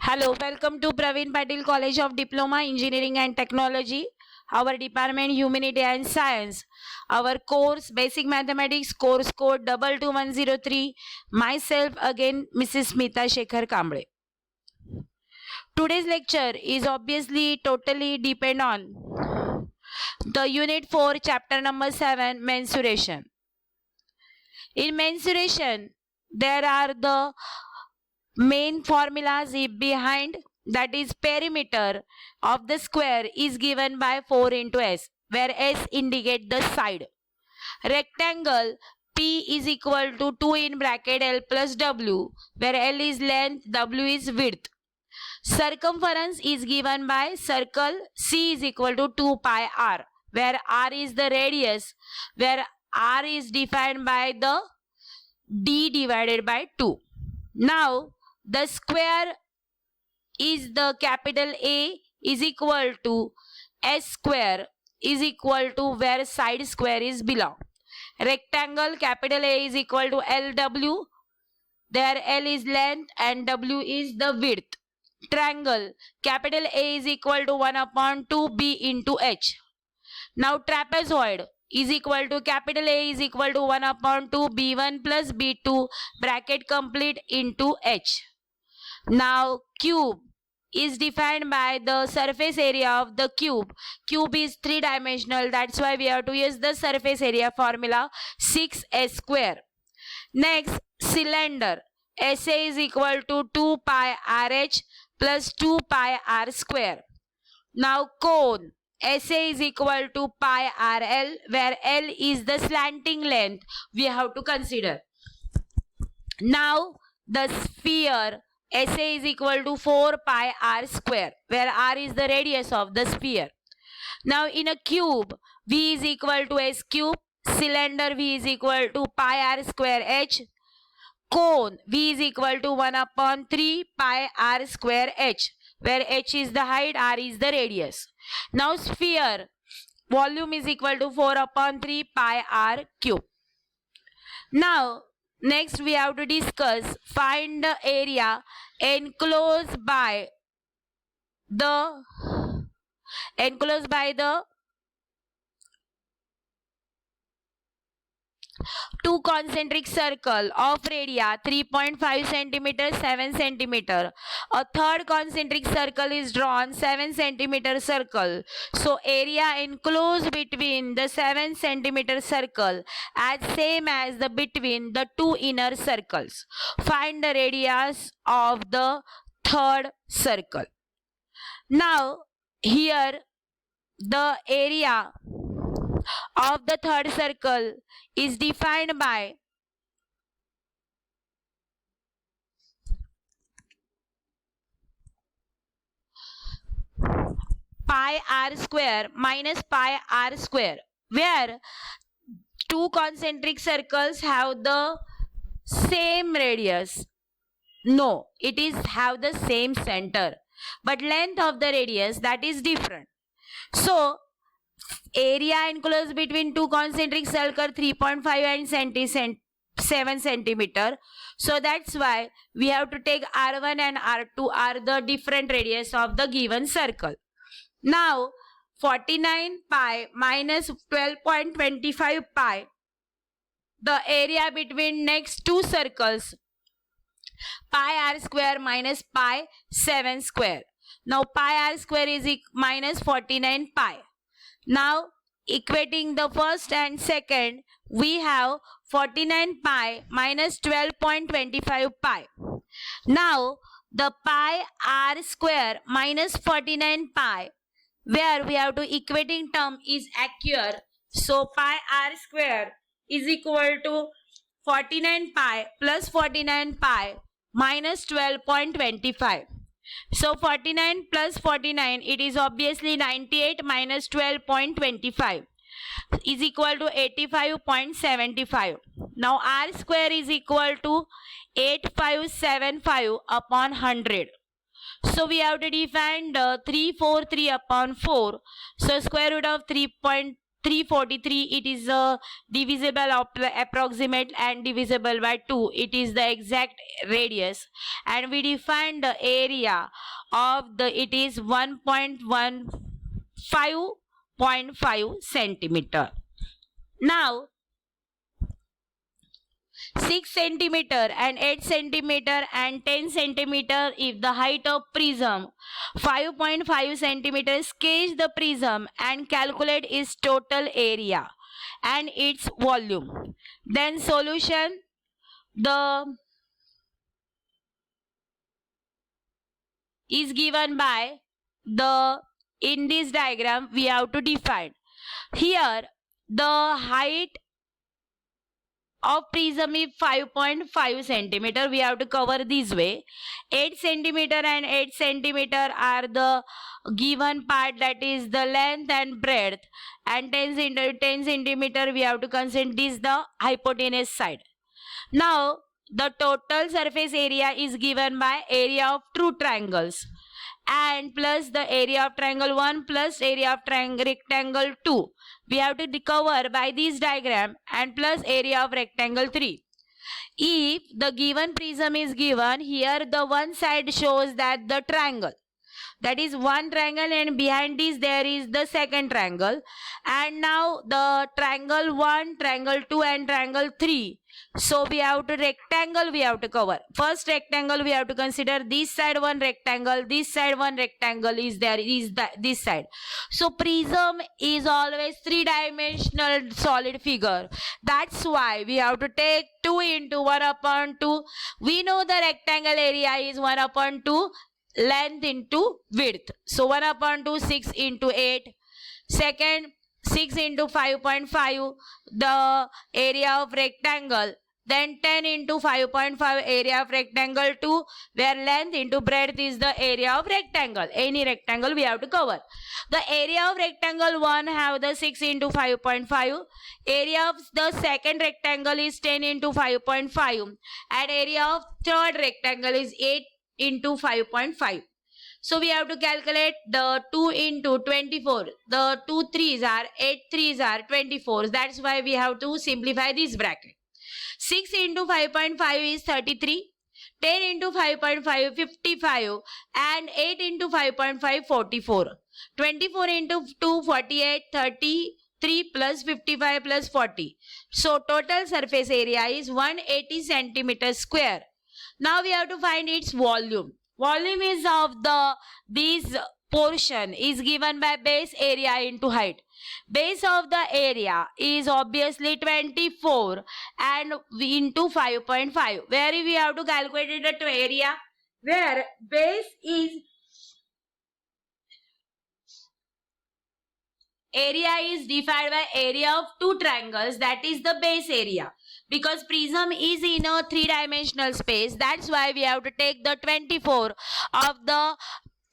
Hello, welcome to Praveen Patil College of Diploma Engineering and Technology. Our department Humanity and Science. Our course Basic Mathematics, course code 22103. Myself again, Mrs. Smita Shekhar Kamble. Today's lecture is obviously totally depend on the unit 4 chapter number 7 mensuration. In mensuration, there are the main formulas behind, that is perimeter of the square is given by 4 into s, where s indicate the side. Rectangle P is equal to 2 in bracket L plus W, where L is length, W is width. Circumference is given by circle C is equal to 2 pi r, where r is the radius, where r is defined by the d divided by 2. Now the square is the capital A is equal to S square is equal to where side square is belong. Rectangle capital A is equal to LW, there L is length and W is the width. Triangle capital A is equal to 1 upon 2 B into H. Now trapezoid is equal to capital A is equal to 1 upon 2 B1 plus B2 bracket complete into H. Now cube is defined by the surface area of the cube. Cube is 3-dimensional, that's why we have to use the surface area formula 6s square. Next, cylinder SA is equal to 2 pi RH plus 2 pi r square. Now cone SA is equal to pi RL, where L is the slanting length we have to consider. Now the sphere SA is equal to 4 pi r square, where r is the radius of the sphere. Now in a cube, V is equal to S cube, cylinder V is equal to pi r square H, cone V is equal to 1 upon 3 pi r square H, where H is the height, r is the radius. Now sphere, volume is equal to 4 upon 3 pi r cube. Now next we have to discuss, find the area enclosed by the two concentric circle of radii 3.5 cm, 7 cm. A third concentric circle is drawn, 7 cm circle. So area enclosed between the 7 cm circle as same as the between the two inner circles. Find the radius of the third circle. Now here the area of the third circle is defined by pi r square minus pi r square, where two concentric circles have the same radius. No, it is have the same center, but length of the radius that is different. So area enclosed between two concentric circles 3.5 and 7 centimeter. So that's why we have to take R1 and R2 are the different radius of the given circle. Now 49 pi minus 12.25 pi, the area between next two circles, pi r square minus pi 7 square. Now pi r square is minus 49 pi. Now equating the first and second, we have 49 pi minus 12.25 pi. Now the pi r square minus 49 pi, where we have to equating term is acure. So pi r square is equal to 49 pi plus 49 pi minus 12.25. So 49 plus 49, it is obviously 98 minus 12.25 is equal to 85.75. Now r square is equal to 8575 upon 100. So we have to define 343 upon 4. So square root of 3.3 343, it is divisible of approximate and divisible by 2, it is the exact radius, and we define the area of the, it is 1.15.5 centimeter. Now 6 centimeter and 8 centimeter and 10 centimeter, if the height of prism 5.5 centimeter, sketch the prism and calculate its total area and its volume. Then solution, the is given by the, in this diagram we have to define. Here the height of prism is 5.5 centimeter, we have to cover this way. 8 centimeter and 8 centimeter are the given part, that is the length and breadth, and 10 centimeter we have to consider this the hypotenuse side. Now the total surface area is given by area of true triangles and plus the area of triangle 1 plus area of rectangle 2. We have to cover by this diagram, and plus area of rectangle 3. If the given prism is given, here the one side shows that the triangle, that is one triangle, and behind this there is the second triangle, and now the triangle 1, triangle 2 and triangle 3. So we have to rectangle, we have to cover. First rectangle we have to consider this side one rectangle, this side one rectangle is there, is that this side. So prism is always three-dimensional solid figure. That's why we have to take 2 into 1 upon 2. We know the rectangle area is 1 upon 2 length into width. So 1 upon 2, 6 into 8. Second, 6 into 5.5 the area of rectangle, then 10 into 5.5 area of rectangle 2, where length into breadth is the area of rectangle. Any rectangle we have to cover. The area of rectangle 1 have the 6 into 5.5, area of the second rectangle is 10 into 5.5, and area of third rectangle is 8 into 5.5. So we have to calculate the 2 into 24. The 2 3s are 8 3s are 24. That's why we have to simplify this bracket. 6 into 5.5 is 33. 10 into 5.5 55, and 8 into 5.5 44. 24 into 2 48, 33 plus 55 plus 40. So total surface area is 180 centimeters square. Now we have to find its volume. Volume is of the this portion is given by base area into height. Base of the area is obviously 24 and into 5.5, where we have to calculate the area, where base is defined by area of two triangles, that is the base area. Because prism is in a three-dimensional space, that's why we have to take the 24 of the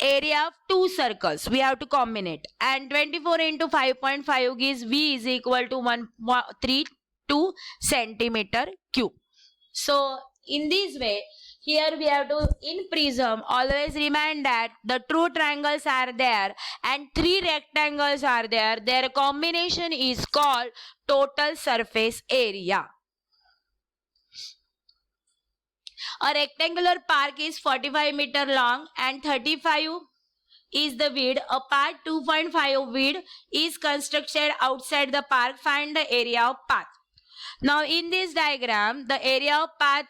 area of two circles. We have to combine it, and 24 into 5.5 gives V is equal to 132 centimeter cube. So in this way, here we have to, in prism, always remind that the true triangles are there and three rectangles are there. Their combination is called total surface area. A rectangular park is 45 meter long and 35 is the width. A path 2.5 width is constructed outside the park. Find the area of path. Now in this diagram, the area of path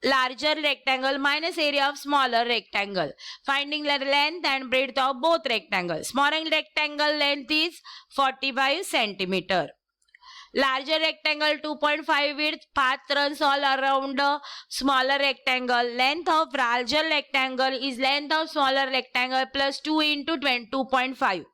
larger rectangle minus area of smaller rectangle. Finding the length and breadth of both rectangles. Smaller rectangle length is 45 centimeter. Larger rectangle 2.5 width, path runs all around the smaller rectangle. Length of larger rectangle is length of smaller rectangle plus 2 into 2.5.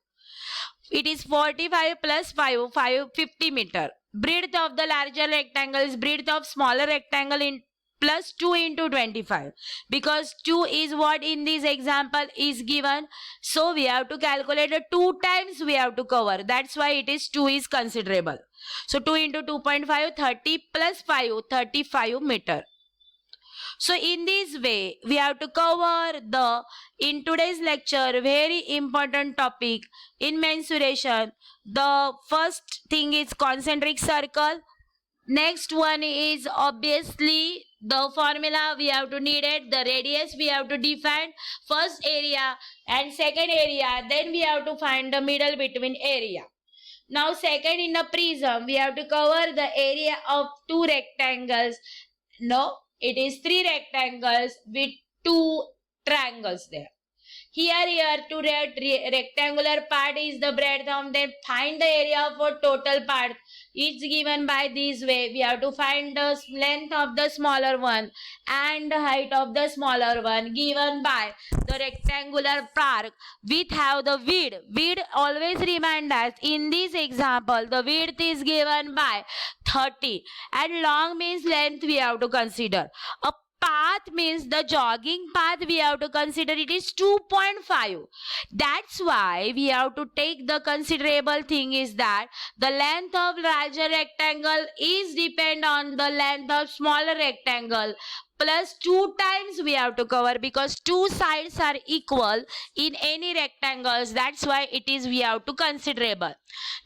It is 45 plus 50 meter. Breadth of the larger rectangle is breadth of smaller rectangle in plus 2 into 25. Because 2 is what in this example is given. So we have to calculate the 2 times we have to cover. That's why it is 2 is considerable. So 2 into 2.5, 30 plus 5, 35 meter. So in this way, we have to cover in today's lecture, very important topic in mensuration. The first thing is concentric circle. Next one is obviously the formula we have to need it, the radius we have to define, first area and second area, then we have to find the middle between area. Now second, in a prism, we have to cover the area of two rectangles. No, it is three rectangles with two triangles there. Here two rectangular part is the breadth of them. Find the area for total part. It's given by this way. We have to find the length of the smaller one and the height of the smaller one given by the rectangular part. Width have the width. Width always remind us in this example the width is given by 30 and long means length we have to consider. A path means the jogging path we have to consider it is 2.5. That's why we have to take the considerable thing is that the length of larger rectangle is depend on the length of smaller rectangle plus 2 times we have to cover because two sides are equal in any rectangles. That's why it is we have to considerable.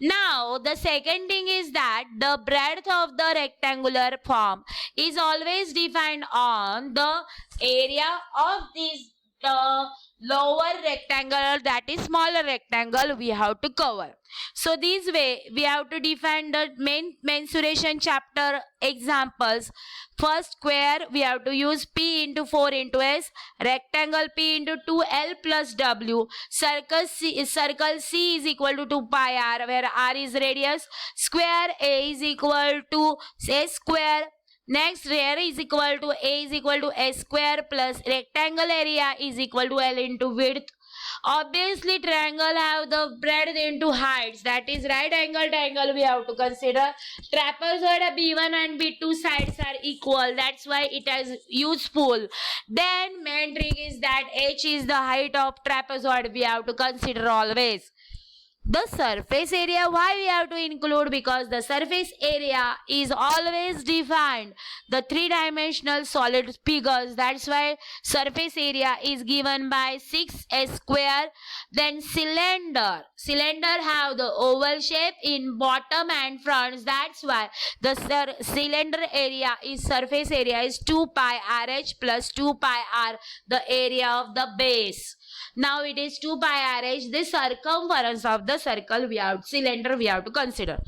Now the second thing is that the breadth of the rectangular form is always defined on the area of this the lower rectangle, that is smaller rectangle we have to cover. So this way we have to define the main mensuration chapter examples. First square we have to use P into 4 into S, rectangle P into 2L plus W, circle C is equal to 2 pi R where R is radius, square A is equal to S square. Next, rear is equal to A is equal to S square plus rectangle area is equal to L into width. Obviously, triangle have the breadth into heights. That is right angle triangle we have to consider. Trapezoid B1 and B2 sides are equal. That's why it is useful. Then main trick is that H is the height of trapezoid we have to consider always. The surface area, why we have to include? Because the surface area is always defined the three-dimensional solid figures. That's why surface area is given by 6s square. Then cylinder have the oval shape in bottom and fronts. That's why the cylinder area is surface area is 2 pi RH plus 2 pi R, the area of the base. Now it is 2 pi RH, the circumference of the circle cylinder we have to consider.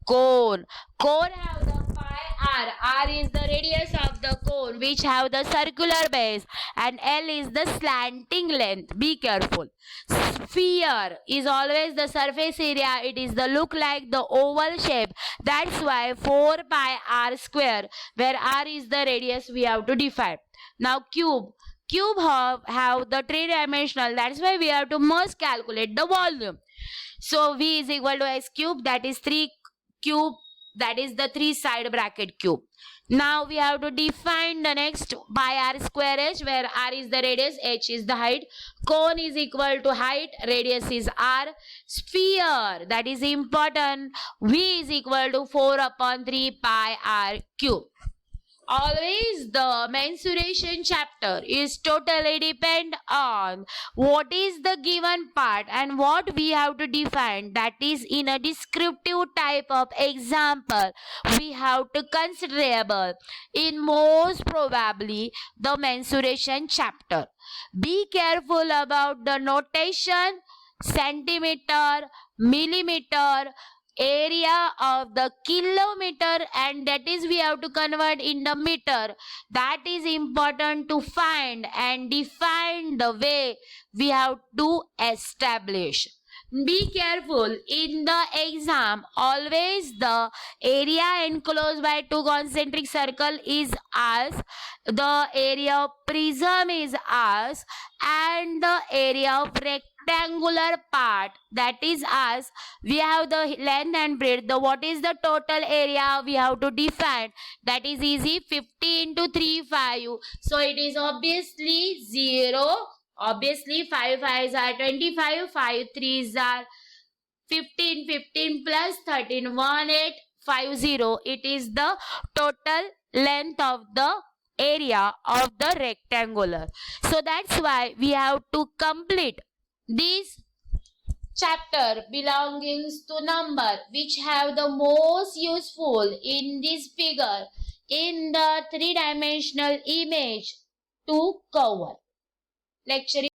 Cone have the pi R is the radius of the cone which have the circular base and L is the slanting length. Be careful. Sphere is always the surface area, it is the look like the oval shape. That's why 4 pi R square where R is the radius we have to define. Now cube have the three-dimensional, that's why we have to must calculate the volume. So V is equal to S cube, that is 3 cube, that is the 3 side bracket cube. Now we have to define the next by R square H where R is the radius, H is the height. Cone is equal to height, radius is R. Sphere, that is important, V is equal to 4 upon 3 pi R cube. Always the mensuration chapter is totally depend on what is the given part and what we have to define. That is in a descriptive type of example we have to considerable in most probably the mensuration chapter. Be careful about the notation, centimeter, millimeter, area of the kilometer, and that is we have to convert in the meter. That is important to find and define the way we have to establish. Be careful in the exam, always the area enclosed by two concentric circle is asked, the area of prism is asked, and the area of rectangular part, that is asked. We have the length and breadth, what is the total area we have to define. That is easy, 50 into 3 5. So it is obviously 0. Obviously 5 5s are 25, 5 3s are 15, 15 plus 13, 1850. It is the total length of the area of the rectangular. So that's why we have to complete this chapter belonging to number which have the most useful in this figure in the three-dimensional image to cover. Lecture